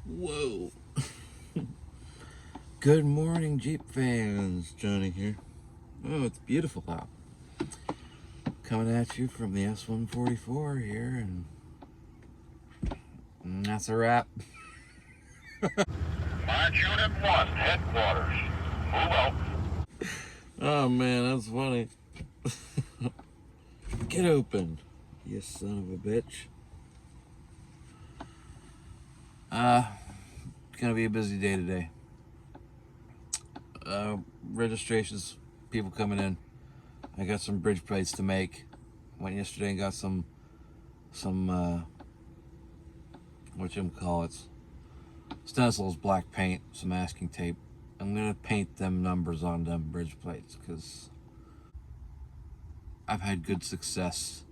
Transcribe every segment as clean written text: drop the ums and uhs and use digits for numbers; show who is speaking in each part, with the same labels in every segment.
Speaker 1: Whoa. Good morning, Jeep fans. Johnny here. Oh, it's beautiful out. Coming at you from the S144 here, and that's a wrap.
Speaker 2: March Unit 1, headquarters. Move out.
Speaker 1: Oh man, that's funny. Get open, you son of a bitch. It's gonna be a busy day today. Registrations, people coming in. I got some bridge plates to make. Went yesterday and got some whatchamacallits, stencils, black paint, some masking tape. I'm gonna paint them numbers on them bridge plates because I've had good success.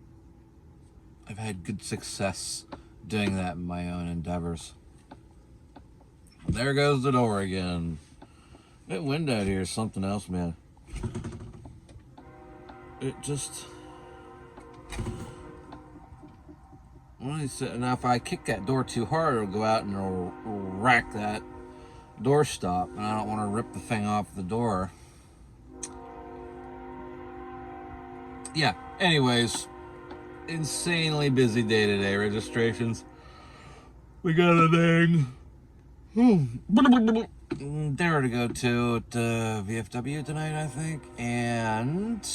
Speaker 1: Doing that in my own endeavors. There goes the door again. That wind out here is something else, man. It just... Now if I kick that door too hard, it'll go out and it'll rack that door stop, and I don't want to rip the thing off the door. Yeah, anyways, insanely busy day today. Registrations. We got a thing. There to go to at VFW tonight, I think, and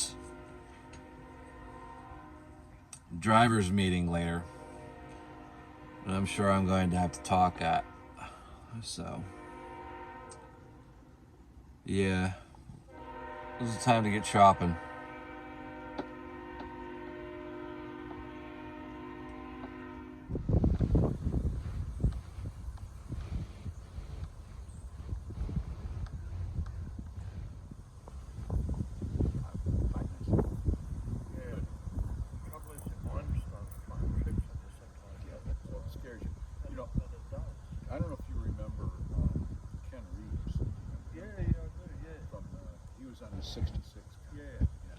Speaker 1: driver's meeting later. And I'm sure I'm going to have to talk at. So, yeah, this is time to get shopping.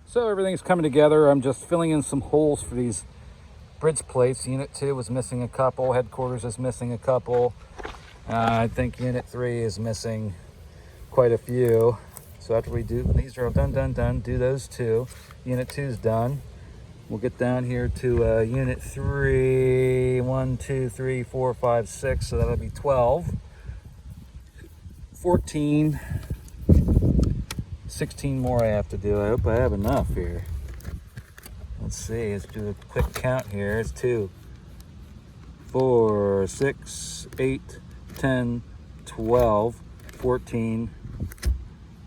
Speaker 3: So everything's coming together. I'm just filling in some holes for these bridge plates. Unit 2 was missing a couple. Headquarters is missing a couple. I think Unit 3 is missing quite a few. So after we do, these are all done, do those two. Unit 2 is done. We'll get down here to Unit 3. 1, 2, 3, 4, 5, 6. So that'll be 12. 14. 16 more I have to do. I hope I have enough here. Let's see. Let's do a quick count here. It's 2, 4, 6, 8, 10, 12, 14,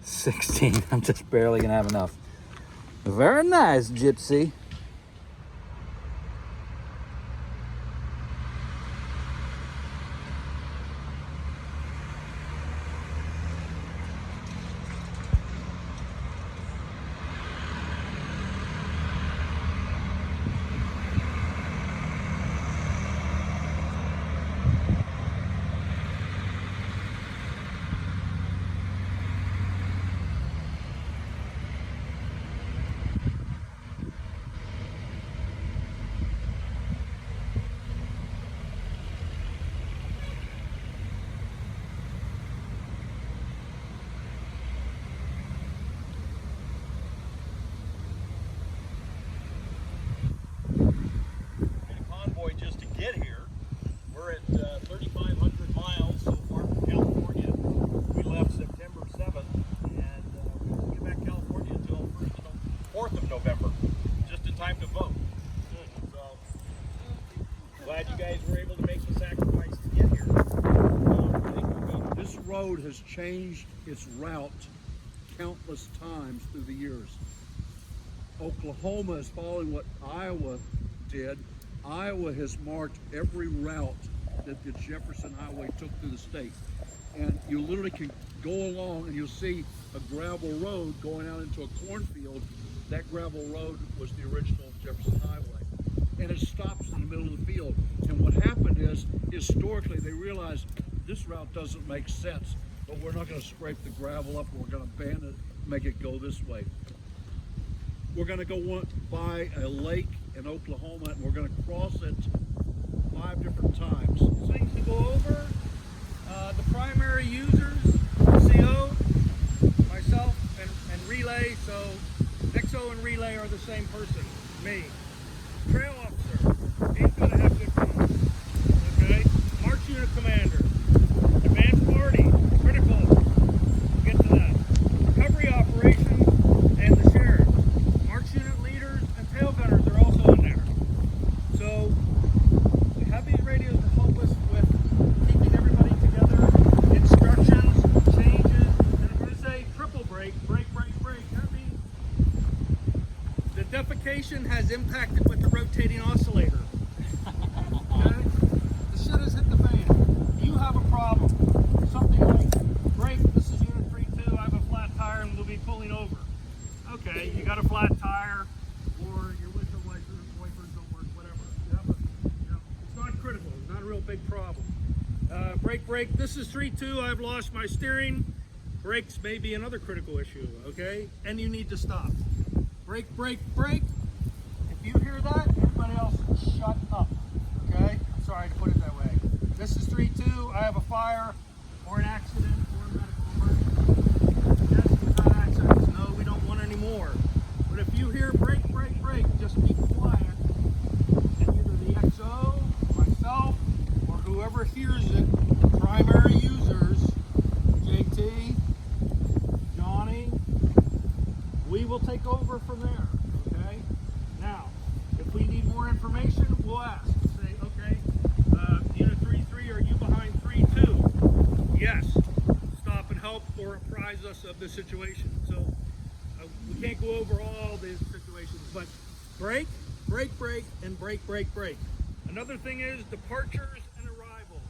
Speaker 3: 16. I'm just barely going to have enough. Very nice, Gypsy.
Speaker 4: Get here. We're at 3,500 miles so far from California. We left September 7th, and we won't get back to California until 4th of November, just in time to vote. So, glad you guys were able to make the sacrifice to get here.
Speaker 5: This road has changed its route countless times through the years. Oklahoma is following what Iowa did. Iowa has marked every route that the Jefferson Highway took through the state. And you literally can go along and you'll see a gravel road going out into a cornfield. That gravel road was the original Jefferson Highway. And it stops in the middle of the field. And what happened is, historically, they realized this route doesn't make sense, but we're not going to scrape the gravel up. We're going to ban it, make it go this way. We're going to go by a lake in Oklahoma, and we're going to cross it 5 different times.
Speaker 4: same person, me. Trail officer, he's going to have good comms. Okay? March unit commander, advanced party, critical. We'll get to that. Recovery operations and the sheriff. March unit leaders and tail gunners are also in there. So we have these radios to help us with keeping everybody together, instructions, changes, and if we say triple brake, brake, brake, brake, that means the defecation has impacted with the rotating oscillator. Okay? The shit has hit the fan. You have a problem. Something like, brake, this is unit 3-2, I have a flat tire and we'll be pulling over. Okay, you got a flat tire, or your windshield wipers don't work, whatever. You have a, it's not critical, it's not a real big problem. Brake, brake, this is 3-2, I've lost my steering. Brakes may be another critical issue, okay? And you need to stop. Brake, brake, brake. If you hear that, everybody else shut up, okay? I'm sorry to put it that way. This is 3-2, I have a fire, or an accident, or a medical emergency. Yes, we've had accidents. No, we don't want any more. But if you hear brake, brake, brake, just be quiet. And either the XO, myself, or whoever hears it, primary users, JT, Johnny, we will take over from there, okay? Now, if we need more information, we'll ask. Say, okay, unit 3-3, are you behind 3-2? Yes. Stop and help or apprise us of the situation. So we can't go over all these situations, but brake, brake, brake, and brake, brake, brake. Another thing is departures and arrivals.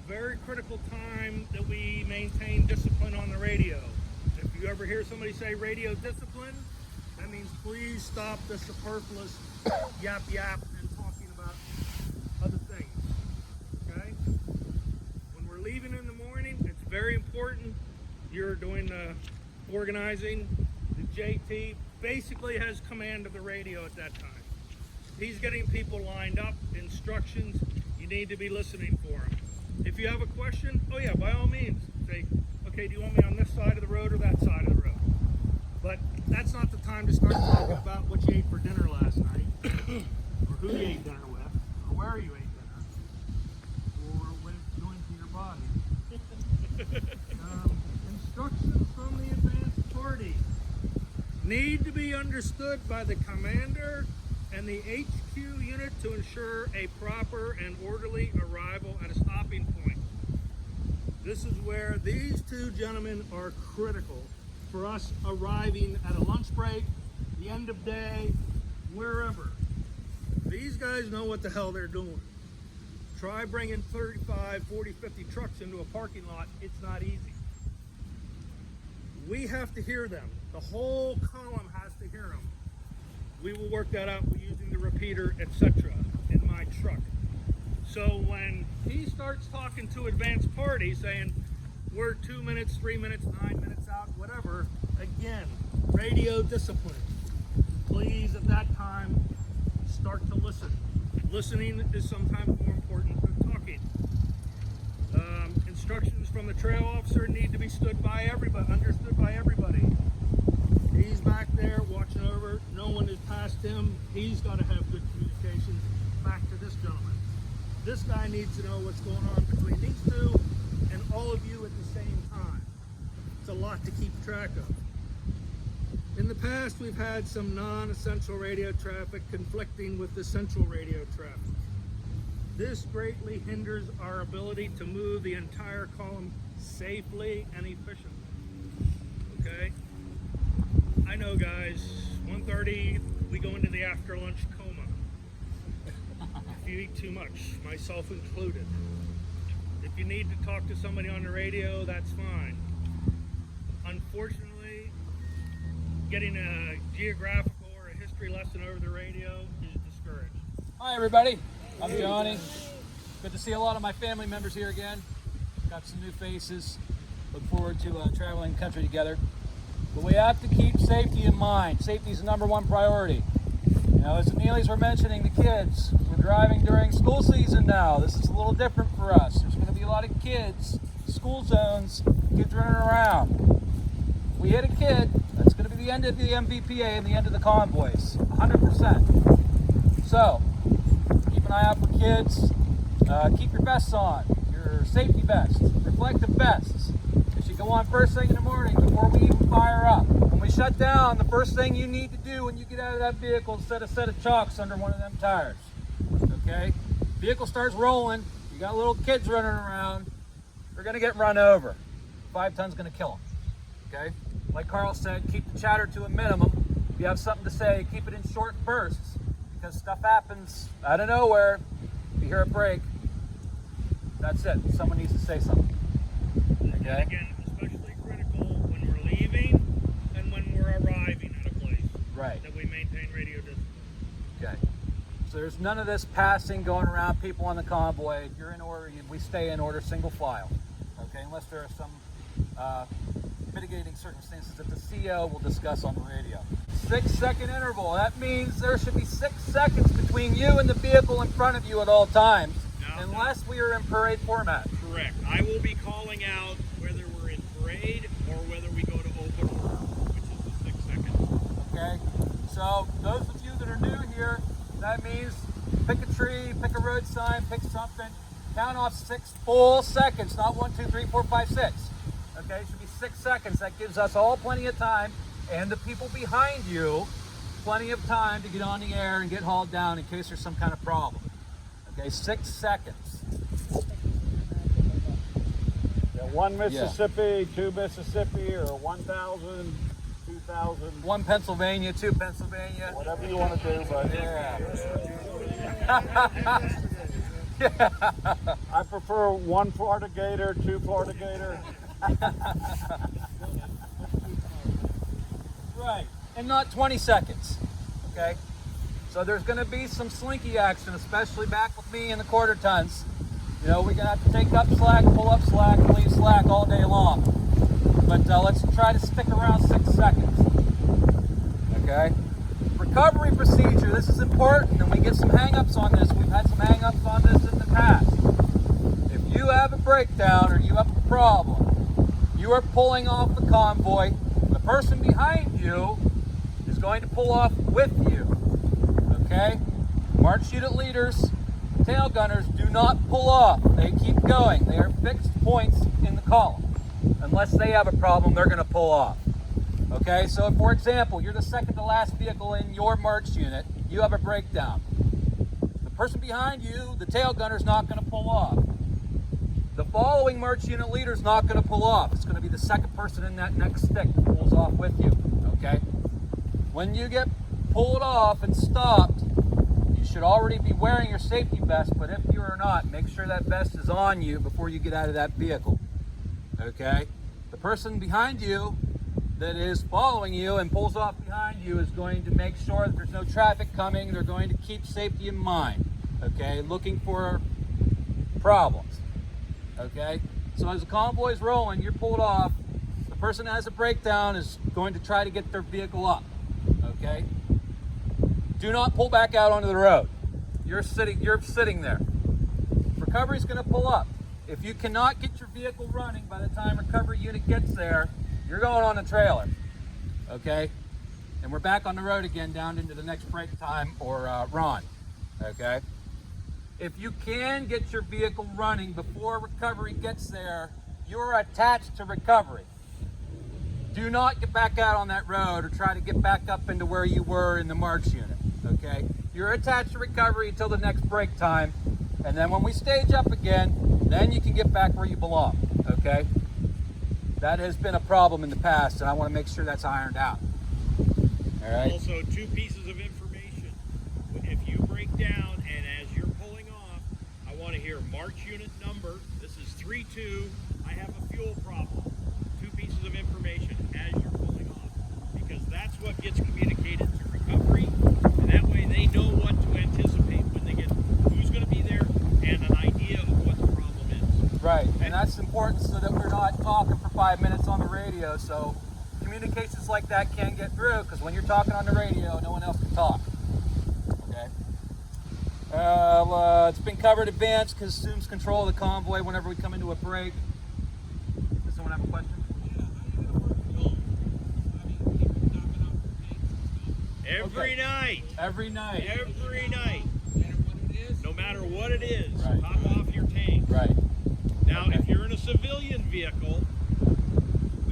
Speaker 4: Very critical time that we maintain discipline on the radio. If you ever hear somebody say radio discipline, that means please stop the superfluous yap yap and talking about other things. Okay? When we're leaving in the morning, it's very important. You're doing the organizing. The JT basically has command of the radio at that time. He's getting people lined up, instructions. You need to be listening for him. If you have a question, oh yeah, by all means, say, okay, do you want me on this side of the road or that side of the road? But that's not the time to start talking about what you ate for dinner last night, or who you ate dinner with, or where you ate dinner, or what it's doing to your body. Instructions from the advanced party need to be understood by the commander and the HQ unit to ensure a proper and orderly arrival at a stopping point. This is where these two gentlemen are critical for us arriving at a lunch break, the end of day, wherever. These guys know what the hell they're doing. Try bringing 35, 40, 50 trucks into a parking lot. It's not easy. We have to hear them. The whole column has to hear them. We will work that out using the repeater, etc. in my truck. So when he starts talking to advanced party saying, we're 2 minutes, 3 minutes, 9 minutes out, whatever, again, radio discipline. Please, at that time, start to listen. Listening is sometimes more important than talking. Instructions from the trail officer need to be understood by everybody. He's back there watching over. No one is past him. He's got to have good communication back to this gentleman. This guy needs to know what's going on between these two and all of you at the same time. It's a lot to keep track of. In the past, we've had some non-essential radio traffic conflicting with essential radio traffic. This greatly hinders our ability to move the entire column safely and efficiently. Okay? I know, guys, 1:30, we go into the after lunch coma. If you eat too much, myself included. If you need to talk to somebody on the radio, that's fine. Unfortunately, getting a geographical or a history lesson over the radio is discouraged.
Speaker 3: Hi everybody, I'm Johnny. Good to see a lot of my family members here again. Got some new faces. Look forward to traveling the country together. But we have to keep safety in mind. Safety is the #1 priority. You know, as the Neelys were mentioning, the kids, we're driving during school season now. This is a little different for us. There's going to be a lot of kids, school zones, kids running around. if we hit a kid, that's going to be the end of the MVPA and the end of the convoys, 100%. So, keep an eye out for kids. Keep your vests on, your safety vests, reflective vests. They should go on first thing in the morning before we even fire up. When we shut down, the first thing you need to do when you get out of that vehicle is set a set of chocks under one of them tires. Okay? Vehicle starts rolling, you got little kids running around, they're going to get run over. 5 tons going to kill them. Okay? Like Carl said, keep the chatter to a minimum. If you have something to say, keep it in short bursts, because stuff happens out of nowhere. If you hear a break, that's it. Someone needs to say something. Okay?
Speaker 4: And again, especially critical when we're leaving and when we're arriving at a place.
Speaker 3: Right.
Speaker 4: That we maintain radio distance.
Speaker 3: Okay. So there's none of this passing, going around people on the convoy. If you're in order, we stay in order, single file. Okay, unless there are some mitigating circumstances that the CO will discuss on the radio. 6-second interval. That means there should be 6 seconds between you and the vehicle in front of you at all times, unless we are in parade format.
Speaker 4: Correct. I will be calling out whether we're in parade or whether we go to open order, which is the 6 seconds.
Speaker 3: Okay, so those of you that are new here, that means pick a tree, pick a road sign, pick something. Count off 6 full seconds, not 1, 2, 3, 4, 5, 6. Okay, it should be 6 seconds. That gives us all plenty of time, and the people behind you plenty of time to get on the air and get hauled down in case there's some kind of problem. Okay, 6 seconds.
Speaker 6: Yeah, 1 Mississippi, 2 Mississippi, or 1,000, 2,000.
Speaker 3: 1 Pennsylvania, 2 Pennsylvania.
Speaker 6: Whatever you want to do, but
Speaker 3: Yeah.
Speaker 6: I prefer 1 Florida Gator, 2 Florida Gator.
Speaker 3: Right, and not 20 seconds. Okay, so there's going to be some slinky action, especially back with me in the quarter tons. You know, we're going to have to take up slack, pull up slack, leave slack all day long. But let's try to stick around 6 seconds. Okay? Recovery procedure, this is important, and we get some hang-ups on this. We've had some hang-ups on this in the past. If you have a breakdown or you have a problem, you are pulling off the convoy, the person behind you is going to pull off with you. Okay? March unit leaders, tail gunners do not pull off. They keep going. They are fixed points in the column. Unless they have a problem, they're going to pull off. Okay, so for example, you're the second to last vehicle in your march unit. You have a breakdown. The person behind you, the tail gunner, is not going to pull off. The following march unit leader is not going to pull off. It's going to be the second person in that next stick that pulls off with you. Okay? When you get pulled off and stopped, you should already be wearing your safety vest, but if you are not, make sure that vest is on you before you get out of that vehicle. Okay? The person behind you that is following you and pulls off behind you is going to make sure that there's no traffic coming. They're going to keep safety in mind. Okay? Looking for problems. Okay? So as the convoy is rolling, you're pulled off. The person that has a breakdown is going to try to get their vehicle up. Okay? Do not pull back out onto the road. You're sitting there. Recovery is going to pull up. If you cannot get your vehicle running by the time recovery unit gets there, you're going on a trailer. Okay? And we're back on the road again down into the next break time or run. Okay? If you can get your vehicle running before recovery gets there, you're attached to recovery. Do not get back out on that road or try to get back up into where you were in the march unit. Okay? You're attached to recovery until the next break time, and then when we stage up again, then you can get back where you belong. Okay? That has been a problem in the past, and I want to make sure that's ironed out. All right?
Speaker 4: Also, 2 pieces of information. If you break down and as you're pulling off, I want to hear march unit number. This is 32. I have a fuel problem. 2 pieces of information as you're pulling off, because that's what gets communicated to recovery, and that way they know what to anticipate when they get who's going to be there and an idea of what the problem is.
Speaker 3: Right, and that's important so that we're not talking for 5 minutes on the radio, so communications like that can get through, because when you're talking on the radio, no one else can talk. Okay? It's been covered advanced because assumes control of the convoy whenever we come into a break. Does someone have a question?
Speaker 4: Every night.
Speaker 3: Every night.
Speaker 4: Every night. No matter what it is,
Speaker 3: Right.
Speaker 4: top off your tank.
Speaker 3: Right.
Speaker 4: Now,
Speaker 3: Okay.
Speaker 4: if you're in a civilian vehicle,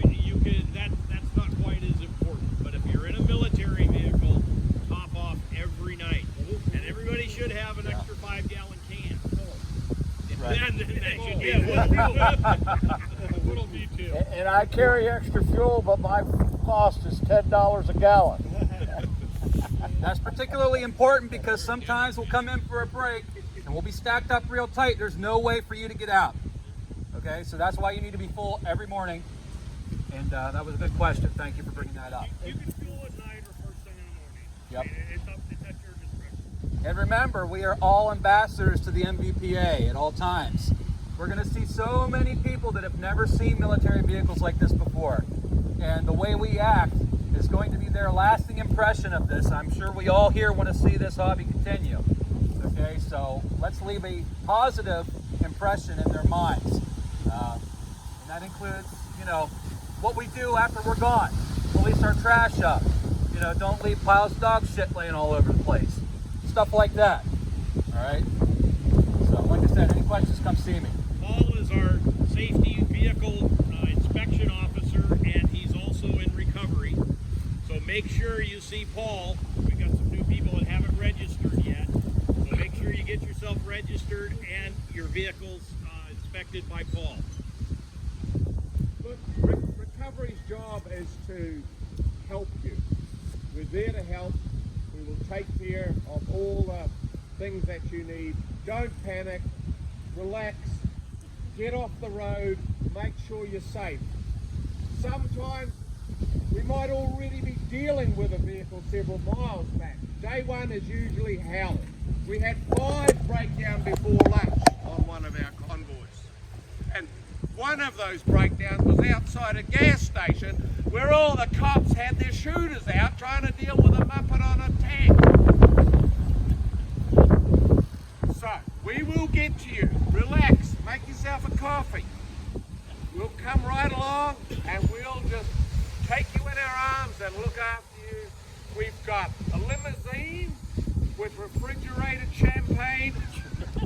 Speaker 4: you could that's not quite as important. But if you're in a military vehicle, top off every night, and everybody should have an extra 5-gallon can.
Speaker 3: Right.
Speaker 4: Then that should be a little detail.
Speaker 6: And I carry extra fuel, but my cost is $10 a gallon.
Speaker 3: That's particularly important because sometimes we'll come in for a break and we'll be stacked up real tight. There's no way for you to get out. Okay, so that's why you need to be full every morning. And that was a good question. Thank you for bringing that up.
Speaker 4: You can fuel at night or first thing in the morning.
Speaker 3: Yep.
Speaker 4: It's at your discretion.
Speaker 3: And remember, we are all ambassadors to the MVPA at all times. We're going to see so many people that have never seen military vehicles like this before. And the way we act is going to be their lasting impression of this. I'm sure we all here want to see this hobby continue. Okay, so let's leave a positive impression in their minds. And that includes, you know, what we do after we're gone. Release our trash up. You know, don't leave piles of dog shit laying all over the place. Stuff like that. All right? So, like I said, any questions, come see me.
Speaker 4: Paul is our safety vehicle inspection officer, and he's also in recovery. So make sure you see Paul. We got some new people that haven't registered yet. So make sure you get yourself registered and your vehicles inspected by Paul.
Speaker 6: Look, recovery's job is to help you. We're there to help. We will take care of all the things that you need. Don't panic. Relax. Get off the road. Make sure you're safe. Sometimes we might already be dealing with a vehicle several miles back. Day one is usually hell. We had 5 breakdowns before lunch on one of our convoys. And one of those breakdowns was outside a gas station where all the cops had their shooters out trying to deal with a muppet on a tank. So, we will get to you. Relax. Make yourself a coffee. We'll come right along and we'll just take you in our arms and look after you. We've got a limousine with refrigerated champagne.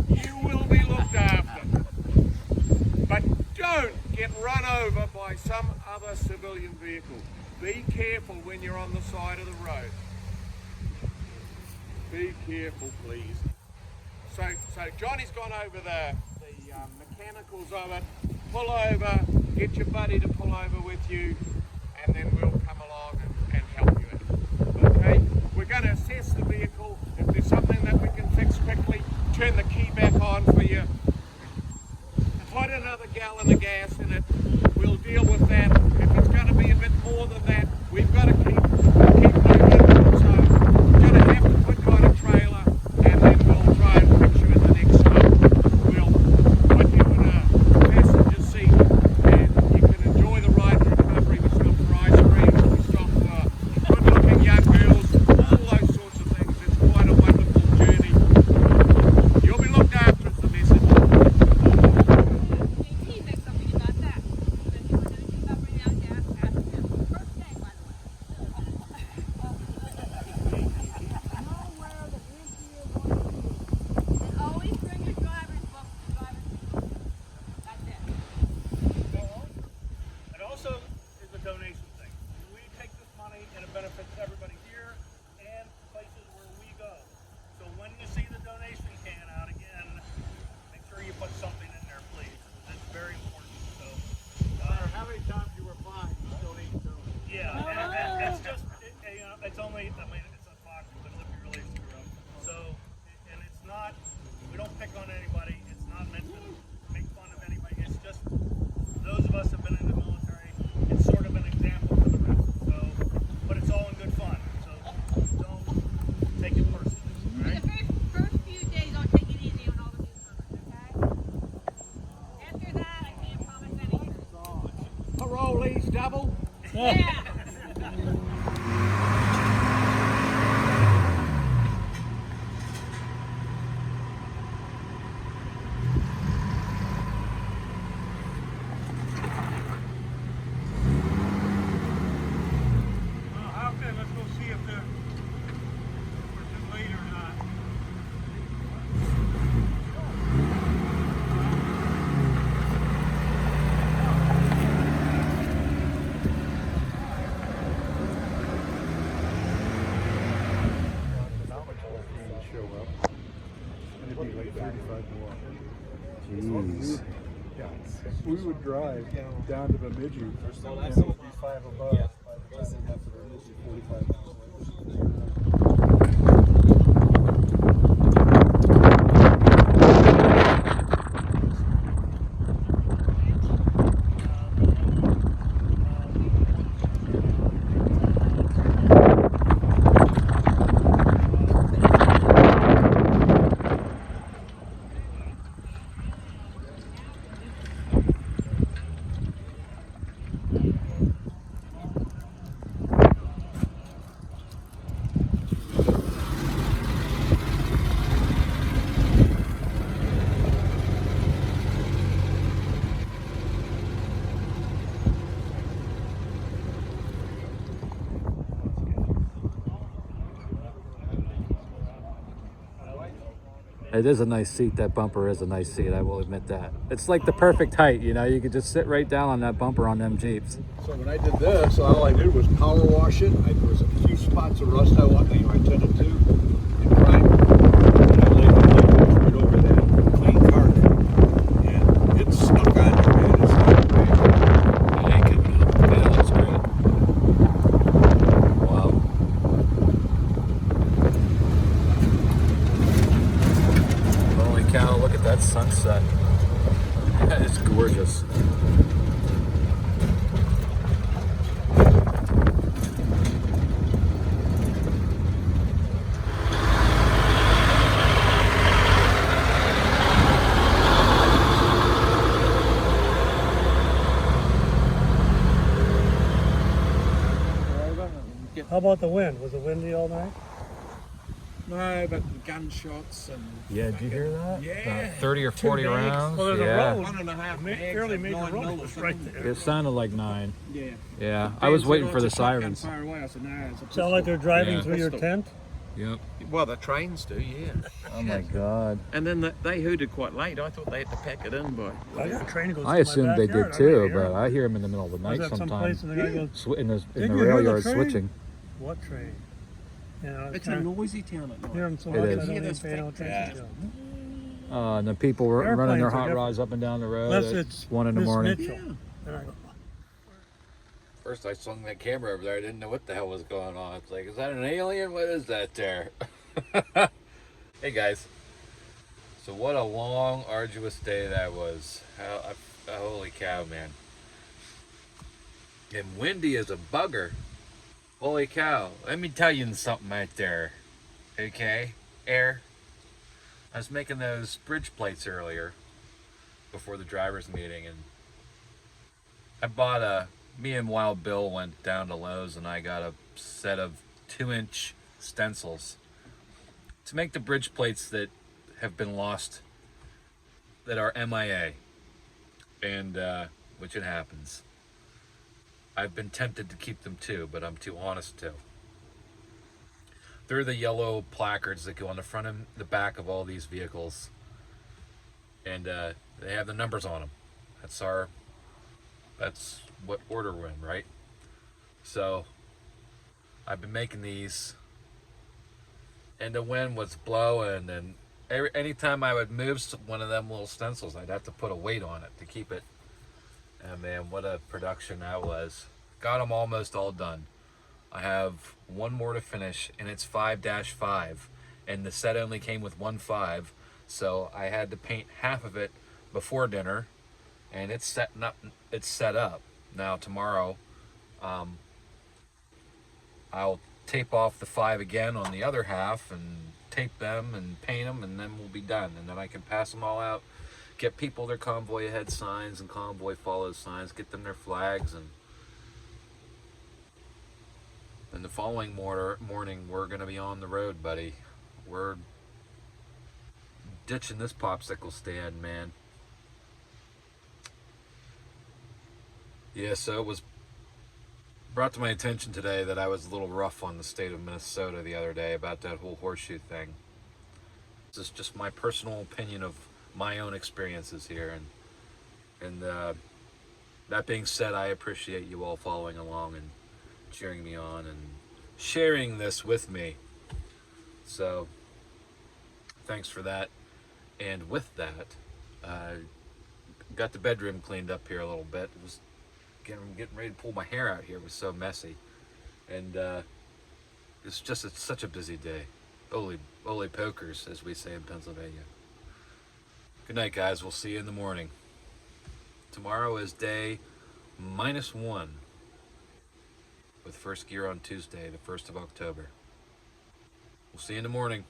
Speaker 6: You will be looked after. But don't get run over by some other civilian vehicle. Be careful when you're on the side of the road. Be careful, please. So Johnny's gone over the mechanicals of it. Pull over, get your buddy to pull over with you, and then we'll come along and help you. Okay? We're going to assess the vehicle. If there's something that we can fix quickly, turn the key back on for you. Put another gallon of gas in it. We'll deal with that. If it's going to be a bit more than that, we've got to keep moving. So we're going to have to put you on a trailer, and then we'll try and fix you at the next stop. We'll put you in a passenger seat, and you can enjoy the ride and recovery. We stop for ice cream, we stop for good-looking young girls, all those sorts of things. It's quite a wonderful journey. You'll be looked after, is the message.
Speaker 7: JT said something about that. That you were going to do about bringing out gas after him. First day, by the way. And always bring your driver's book to driver's book. That's it.
Speaker 4: It also is a donation thing. We take this money and it benefits everybody here and places where we go. So when you see the donation can out again, make sure you put something in there, please. It's very important. So,
Speaker 6: No matter how many times you were fined, you still need to do it.
Speaker 4: yeah, and it's just, it's only, I mean, it's a box, but if you really screw up. So, and it's not, we don't pick on anybody. It's not meant to make fun of anybody. It's just, those of us have been in the military, it's sort of an example for the rest. So, but it's all in good fun. So don't take it personally, all
Speaker 7: For
Speaker 4: right?
Speaker 7: the first few days, I'll take it easy on all the newcomers, okay? After that, I can't promise anything.
Speaker 6: Parolees double.
Speaker 7: Yeah.
Speaker 4: Okay, let's go see if they're
Speaker 3: Jeez.
Speaker 8: Yeah, we would drive down to Bemidji, and it would be 5 above by the time we got to Bemidji, 45 miles later.
Speaker 3: It is a nice seat. That bumper is a nice seat. I will admit that. It's like the perfect height. You know, you could just sit right down on that bumper on them Jeeps.
Speaker 5: So when I did this, all I did was power wash it. There was a few spots of rust I tended to, and prime. And I laid the right over that clean cart, and it's stuck on there, man. It's not great.
Speaker 3: It ain't good. Yeah, it looks great. Wow. Holy cow, look at that sunset. It's gorgeous.
Speaker 9: How about the wind? Was it windy all night?
Speaker 6: No, but gunshots and...
Speaker 3: Yeah, did you hear that?
Speaker 6: Yeah.
Speaker 3: 30 or 40 rounds?
Speaker 9: Well, there's
Speaker 3: yeah.
Speaker 9: a road.
Speaker 6: 1.5 megs
Speaker 9: Fairly
Speaker 6: at
Speaker 9: major
Speaker 6: 9
Speaker 9: road
Speaker 6: mil or
Speaker 9: was right
Speaker 6: something.
Speaker 9: there.
Speaker 3: It sounded like 9.
Speaker 6: Yeah.
Speaker 3: Yeah, I was waiting for the sirens.
Speaker 6: Fire away. I said, no, it's a
Speaker 9: Sound
Speaker 6: pistol.
Speaker 9: like they're driving
Speaker 3: Yeah.
Speaker 9: through your
Speaker 6: Pistol.
Speaker 9: tent?
Speaker 3: Yep.
Speaker 6: Well, the trains do, yeah.
Speaker 3: Oh my God.
Speaker 6: And then they hooted quite late. I thought they had to pack it in by...
Speaker 9: I got a train that goes
Speaker 3: I
Speaker 9: through
Speaker 3: assumed
Speaker 9: my
Speaker 3: they
Speaker 9: backyard.
Speaker 3: did too,
Speaker 9: I
Speaker 3: but I hear them in the middle of the
Speaker 9: was
Speaker 3: night
Speaker 9: at some place
Speaker 3: sometimes.
Speaker 9: and the guy goes,
Speaker 3: In the
Speaker 9: Did you
Speaker 3: rail
Speaker 9: hear the
Speaker 3: yard
Speaker 9: train?
Speaker 3: switching.
Speaker 9: what train? You know,
Speaker 6: It's a noisy town at
Speaker 9: hear
Speaker 6: night.
Speaker 9: them so
Speaker 3: It
Speaker 9: much I
Speaker 3: is.
Speaker 9: don't
Speaker 6: Yeah,
Speaker 9: even
Speaker 6: those
Speaker 9: pay no
Speaker 6: fake
Speaker 9: attention to
Speaker 6: trains.
Speaker 9: them.
Speaker 3: And the people were running their
Speaker 9: Airplanes are
Speaker 3: hot
Speaker 9: different.
Speaker 3: rods up and down the road
Speaker 9: Unless
Speaker 3: at
Speaker 9: it's
Speaker 3: 1 in the
Speaker 9: Miss
Speaker 3: morning.
Speaker 9: Mitchell. And I go,
Speaker 1: First I swung that camera over there. I didn't know what the hell was going on. It's like, is that an alien? What is that there? Hey guys. So what a long, arduous day that was. Holy cow, man. And windy as a bugger. Holy cow. Let me tell you something right there. Okay? Air. I was making those bridge plates earlier before the driver's meeting, and I bought me and Wild Bill went down to Lowe's and I got a set of 2-inch stencils to make the bridge plates that have been lost, that are MIA, and which it happens. I've been tempted to keep them too, but I'm too honest to. They're the yellow placards that go on the front and the back of all these vehicles, and they have the numbers on them. That's what order we're in, right? So I've been making these, and the wind was blowing, and anytime I would move one of them little stencils, I'd have to put a weight on it to keep it. And man, what a production that was. Got them almost all done. I have one more to finish, and it's 5-5, and the set only came with 1 5, so I had to paint half of it before dinner, and it's set up. Now tomorrow, I'll tape off the 5 again on the other half and tape them and paint them, and then we'll be done. And then I can pass them all out, get people their convoy ahead signs and convoy follow signs, get them their flags, and the following morning we're going to be on the road, buddy. We're ditching this popsicle stand, man. Yeah, so it was brought to my attention today that I was a little rough on the state of Minnesota the other day about that whole horseshoe thing. This is just my personal opinion of my own experiences here, and that being said, I appreciate you all following along and cheering me on and sharing this with me. So thanks for that. And with that, got the bedroom cleaned up here a little bit. It was getting ready to pull my hair out here. It was so messy. And it's just such a busy day. Holy pokers, as we say in Pennsylvania. Good night, guys. We'll see you in the morning. Tomorrow is day -1 with first gear on Tuesday, the 1st of October. We'll see you in the morning.